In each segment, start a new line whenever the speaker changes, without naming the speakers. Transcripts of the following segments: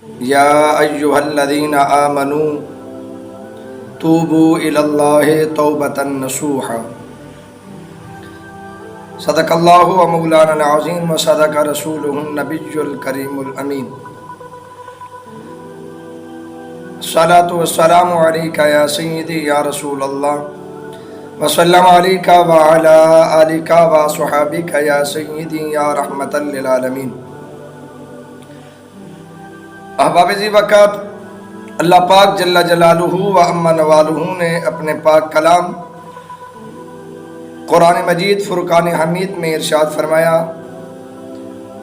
یا ایھا الذین آمنوا توبوا الی اللہ توبۃ نصوحا۔ صدق اللہ و مولانا العظیم و صدق رسولہ النبی الکریم الامین۔ الصلاۃ والسلام علیک یا سیدی یا رسول اللہ وسلم علیک وعلی آلک وصحابک یا سیدی یا رحمۃ للعالمین۔ احباب ذی وقت، اللہ پاک جل جلالہ و عم نوالہ نے اپنے پاک کلام قرآن مجید فرقان حمید میں ارشاد فرمایا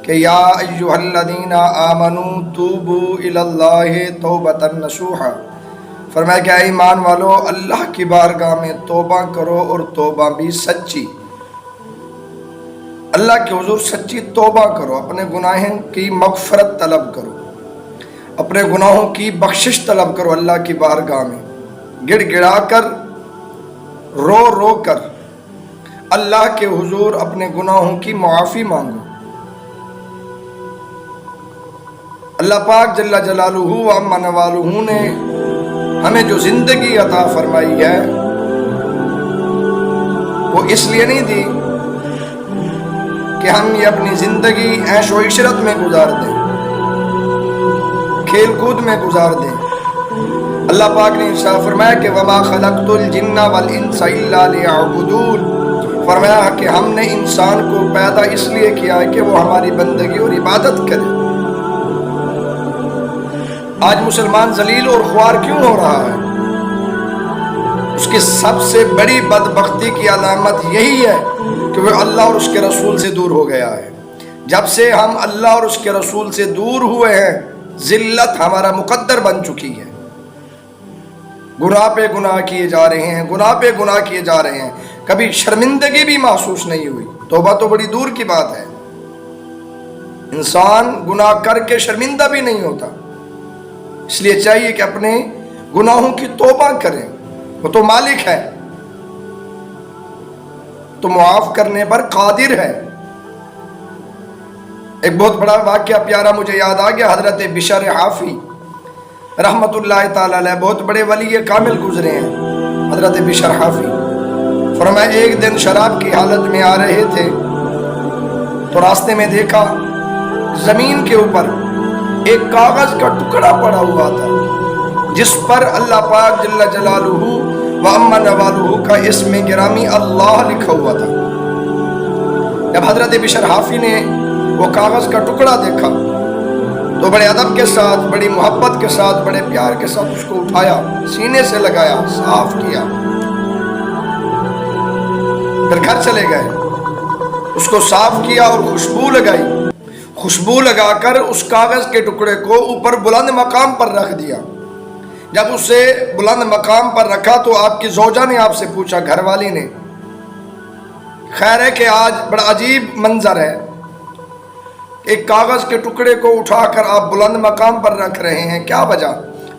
کہ یا ایھا الذین آمنوا توبوا الی اللہ توبۃ نصوحا۔ فرمایا کہ اے ایمان والو، اللہ کی بارگاہ میں توبہ کرو اور توبہ بھی سچی۔ اللہ کے حضور سچی توبہ کرو، اپنے گناہوں کی مغفرت طلب کرو، اپنے گناہوں کی بخشش طلب کرو اللہ کی بارگاہ میں، گڑ گڑا کر، رو رو کر اللہ کے حضور اپنے گناہوں کی معافی مانگو۔ اللہ پاک جل جلالہ و عم نوالہ نے ہمیں جو زندگی عطا فرمائی ہے وہ اس لیے نہیں دی کہ ہم یہ اپنی زندگی عیش و عشرت میں گزار دیں، کھیل کود میں گزار دیں۔ اللہ پاک نے ارشاد فرمایا کہ وما خلقت الجن والانس الا لیعبدون۔ فرمایا کہ ہم نے انسان کو پیدا اس لیے کیا ہے کہ وہ ہماری بندگی اور عبادت کرے۔ آج مسلمان ذلیل اور خوار کیوں ہو رہا ہے؟ اس کی سب سے بڑی بدبختی کی علامت یہی ہے کہ وہ اللہ اور اس کے رسول سے دور ہو گیا ہے۔ جب سے ہم اللہ اور اس کے رسول سے دور ہوئے ہیں، ذلت ہمارا مقدر بن چکی ہے۔ گناہ پہ گناہ کیے جا رہے ہیں، گناہ پہ گناہ کیے جا رہے ہیں، کبھی شرمندگی بھی محسوس نہیں ہوئی۔ توبہ تو بڑی دور کی بات ہے، انسان گناہ کر کے شرمندہ بھی نہیں ہوتا۔ اس لیے چاہیے کہ اپنے گناہوں کی توبہ کریں، وہ تو مالک ہے، تو معاف کرنے پر قادر ہے۔ ایک بہت بڑا واقعہ پیارا مجھے یاد آ گیا، حضرت بشر حافی رحمت اللہ تعالی علیہ، بہت بڑے ولی کامل گزرے ہیں حضرت بشر حافی۔ فرمایا ایک دن شراب کی حالت میں آ رہے تھے تو راستے میں دیکھا زمین کے اوپر ایک کاغذ کا ٹکڑا پڑا ہوا تھا جس پر اللہ پاک جل جلالہ و عم نوالہ کا اسم گرامی اللہ لکھا ہوا تھا۔ جب حضرت بشر حافی نے وہ کاغذ کا ٹکڑا دیکھا تو بڑے ادب کے ساتھ، بڑی محبت کے ساتھ، بڑے پیار کے ساتھ اس کو اٹھایا، سینے سے لگایا، صاف کیا، پھر گھر چلے گئے، اس کو صاف کیا اور خوشبو لگائی۔ خوشبو لگا کر اس کاغذ کے ٹکڑے کو اوپر بلند مقام پر رکھ دیا۔ جب اسے بلند مقام پر رکھا تو آپ کی زوجہ نے آپ سے پوچھا، گھر والی نے، خیر ہے کہ آج بڑا عجیب منظر ہے، ایک کاغذ کے ٹکڑے کو اٹھا کر آپ بلند مقام پر رکھ رہے ہیں، کیا وجہ؟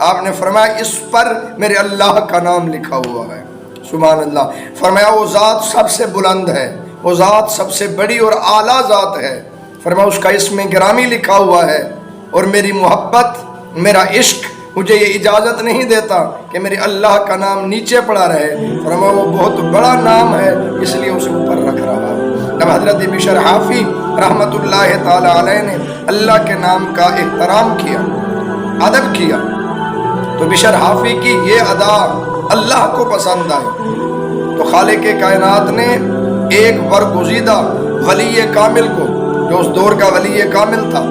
آپ نے فرمایا اس پر میرے اللہ کا نام لکھا ہوا ہے۔ سبحان اللہ۔ فرمایا وہ ذات سب سے بلند ہے، وہ ذات سب سے بڑی اور اعلیٰ ذات ہے۔ فرمایا اس کا اسم گرامی لکھا ہوا ہے، اور میری محبت، میرا عشق مجھے یہ اجازت نہیں دیتا کہ میرے اللہ کا نام نیچے پڑا رہے۔ فرمایا وہ بہت بڑا نام ہے، اس لیے اسے اوپر رکھ رہا ہے۔ جب حضرت بشر حافی رحمت اللہ تعالی علیہ نے اللہ کے نام کا احترام کیا، ادب کیا، تو بشر حافی کی یہ ادا اللہ کو پسند آئی، تو خالق کائنات نے ایک برگزیدہ ولی کامل کو، جو اس دور کا ولی کامل تھا،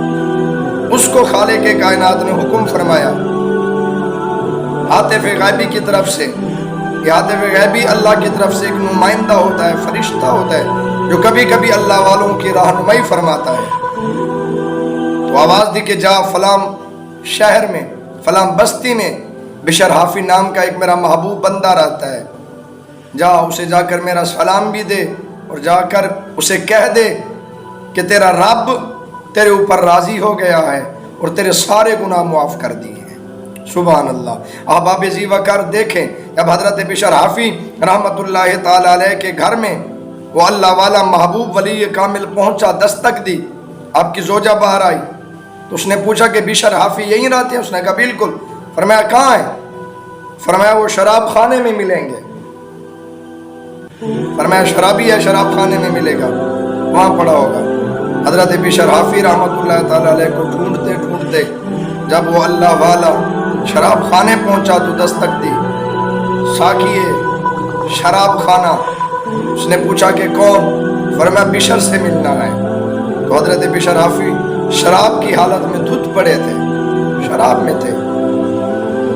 اس کو خالق کائنات نے حکم فرمایا عاطف غیبی کی طرف سے، یہ عاطف غیبی اللہ کی طرف سے ایک نمائندہ ہوتا ہے، فرشتہ ہوتا ہے جو کبھی کبھی اللہ والوں کی رہنمائی فرماتا ہے۔ تو آواز دی کہ جا فلاں شہر میں، فلاں بستی میں بشر حافی نام کا ایک میرا محبوب بندہ رہتا ہے، جا اسے جا کر میرا سلام بھی دے، اور جا کر اسے کہہ دے کہ تیرا رب تیرے اوپر راضی ہو گیا ہے اور تیرے سارے گناہ معاف کر دیے ہیں۔ سبحان اللہ۔ احباب ذی وقار دیکھیں، جب حضرت بشر حافی رحمت اللہ تعالی علیہ کے گھر میں وہ اللہ والا محبوب ولی کامل پہنچا، دستک دی، آپ کی زوجہ باہر آئی تو اس نے پوچھا کہ بشر حافی یہیں رہتے ہیں؟ اس نے کہا بالکل۔ فرمایا کہاں ہے؟ فرمایا وہ شراب خانے میں ملیں گے۔ فرمایا شرابی ہے، شراب خانے میں ملے گا، وہاں پڑا ہوگا۔ حضرت بشر حافی رحمۃ اللہ تعالیٰ علیہ کو ڈھونڈتے ڈھونڈتے جب وہ اللہ والا شراب خانے پہنچا تو دستک دی، ساکیے شراب خانہ۔ اس نے پوچھا کہ کون؟ فرمایا بشر سے ملنا ہے۔ تو حضرت بشر حافی شراب کی حالت میں دھت پڑے تھے، شراب میں تھے۔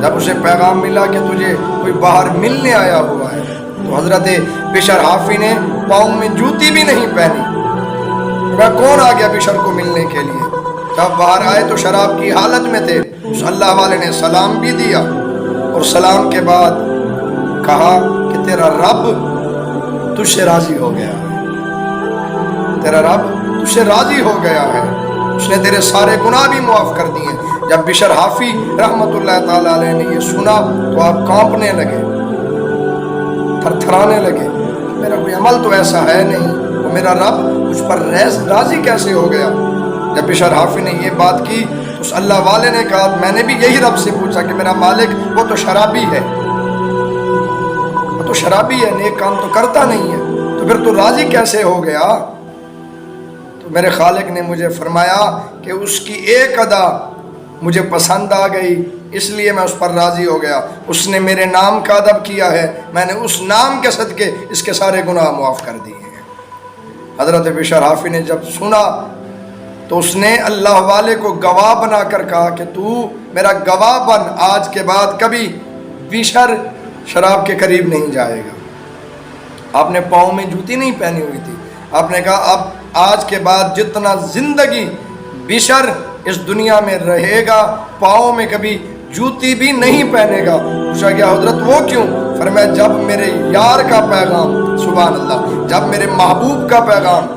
جب اسے پیغام ملا کہ تجھے کوئی باہر ملنے آیا ہوا ہے، تو حضرت بشر حافی نے پاؤں میں جوتی بھی نہیں پہنی۔ کون آ گیا بشر کو ملنے کے لیے؟ جب باہر آئے تو شراب کی حالت میں تھے۔ اس اللہ والے نے سلام بھی دیا، اور سلام کے بعد کہا کہ تیرا رب تجھ سے راضی ہو گیا ہے، تیرا رب تجھ سے راضی ہو گیا ہے، اس نے تیرے سارے گناہ بھی معاف کر دیے۔ جب بشر حافی رحمۃ اللہ تعالیٰ علیہ نے یہ سنا تو آپ کانپنے لگے، تھر تھرانے لگے۔ میرا کوئی عمل تو ایسا ہے نہیں، وہ میرا رب مجھ پر راضی کیسے ہو گیا؟ جب بشر حافی نے یہ بات کی تو اس اللہ والے نے کہا میں نے بھی یہی رب سے پوچھا کہ میرا مالک وہ تو شرابی ہے، وہ تو شرابی ہے، نیک کام تو کرتا نہیں ہے، تو پھر تو راضی کیسے ہو گیا؟ تو میرے خالق نے مجھے فرمایا کہ اس کی ایک ادا مجھے پسند آ گئی، اس لیے میں اس پر راضی ہو گیا۔ اس نے میرے نام کا ادب کیا ہے، میں نے اس نام کے صدقے اس کے سارے گناہ معاف کر دیے ہیں۔ حضرت بشر حافی نے جب سنا تو اس نے اللہ والے کو گواہ بنا کر کہا کہ تو میرا گواہ بن، آج کے بعد کبھی بشر شراب کے قریب نہیں جائے گا۔ آپ نے پاؤں میں جوتی نہیں پہنی ہوئی تھی، آپ نے کہا اب آج کے بعد جتنا زندگی بشر اس دنیا میں رہے گا پاؤں میں کبھی جوتی بھی نہیں پہنے گا۔ پوچھا گیا حضرت وہ کیوں؟ فرمایا جب میرے یار کا پیغام، سبحان اللہ، جب میرے محبوب کا پیغام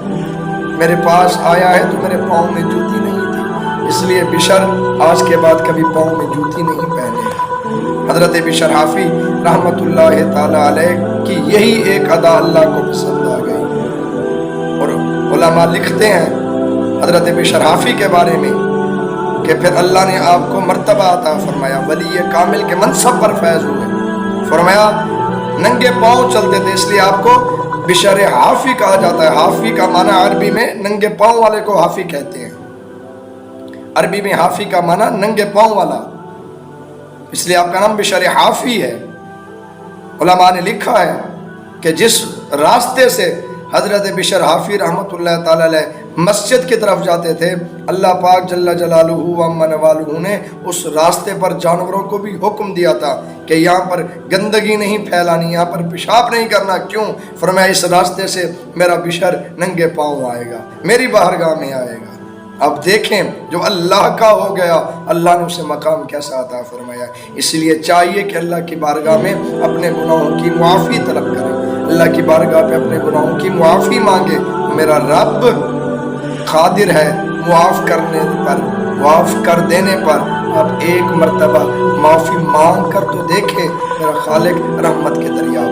میرے پاس آیا ہے تو میرے پاؤں میں جوتی نہیں تھی، اس لیے بشر آج کے بعد کبھی پاؤں میں جوتی نہیں پہنے گا۔ حضرت بشر حافی رحمۃ اللہ تعالیٰ علیہ کی یہی ایک ادا اللہ کو پسند آ گئی، اور علماء لکھتے ہیں حضرت بشر حافی کے بارے میں کہ پھر اللہ نے آپ کو مرتبہ عطا فرمایا، ولی کامل کے منصب پر فیض ہوئے۔ فرمایا ننگے پاؤں چلتے تھے، اس لیے آپ کو بشر حافی کہا جاتا ہے۔ حافی کا معنی عربی میں ننگے پاؤں والے کو حافی کہتے ہیں، عربی میں حافی کا معنی ننگے پاؤں والا، اس لیے آپ کا نام بشر حافی ہے۔ علماء نے لکھا ہے کہ جس راستے سے حضرت بشر حافی رحمۃ اللہ تعالی علیہ مسجد کی طرف جاتے تھے، اللہ پاک جل جلالہ و عم نوالہ نے اس راستے پر جانوروں کو بھی حکم دیا تھا کہ یہاں پر گندگی نہیں پھیلانی، یہاں پر پیشاب نہیں کرنا۔ کیوں؟ فرمایا اس راستے سے میرا بشر ننگے پاؤں آئے گا، میری بارگاہ میں آئے گا۔ اب دیکھیں جو اللہ کا ہو گیا، اللہ نے اسے مقام کیسا عطا فرمایا۔ اس لیے چاہیے کہ اللہ کی بارگاہ میں اپنے گناہوں کی معافی طلب کریں، اللہ کی بارگاہ پہ اپنے گناہوں کی معافی مانگے۔ میرا رب قادر ہے معاف کرنے پر، معاف کر دینے پر۔ اب ایک مرتبہ معافی مانگ کر تو دیکھیں، میرا خالق رحمت کے دریا